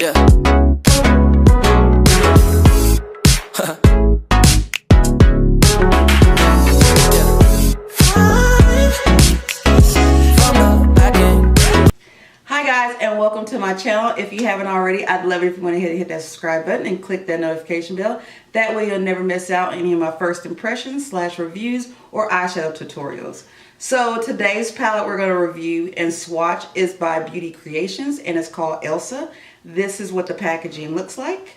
Yeah. Hi guys, and welcome to my channel. If you haven't already, I'd love it if you went ahead and hit that subscribe button and click that notification bell. That way you'll never miss out any of my first impressions / reviews or eyeshadow tutorials. So today's palette we're going to review in swatch is by Beauty Creations and it's called Elsa. This is what the packaging looks like.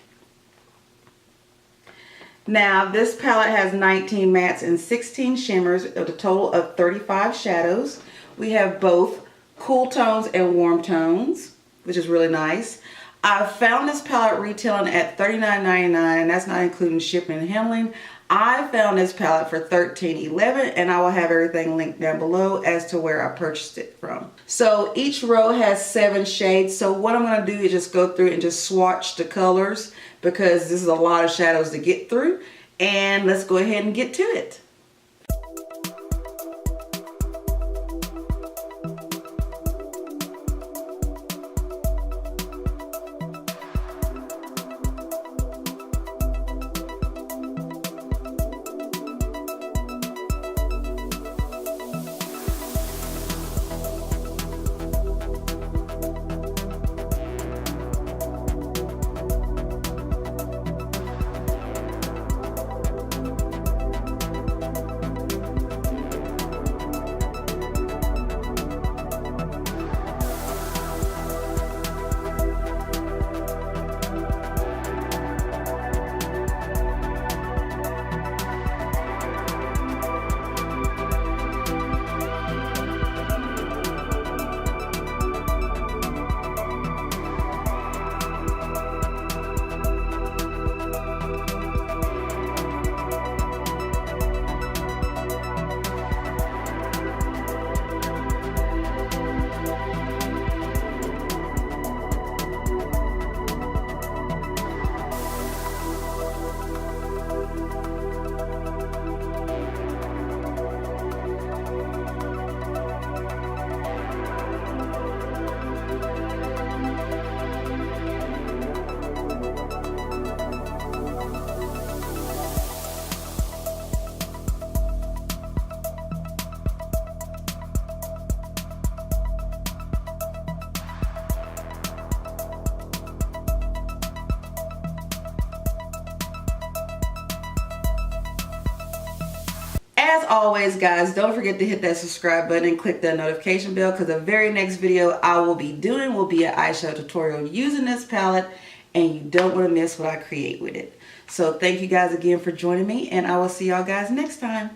Now this palette has 19 mattes and 16 shimmers with a total of 35 shadows. We have both cool tones and warm tones, which is really nice. I found this palette retailing at $39.99 and that's not including shipping and handling. I found this palette for $13.11 and I will have everything linked down below as to where I purchased it from. So each row has 7 shades. So what I'm going to do is just go through and just swatch the colors because this is a lot of shadows to get through. And let's go ahead and get to it. As always guys, don't forget to hit that subscribe button and click that notification bell because the very next video I will be doing will be an eyeshadow tutorial using this palette and you don't want to miss what I create with it. So thank you guys again for joining me and I will see y'all guys next time.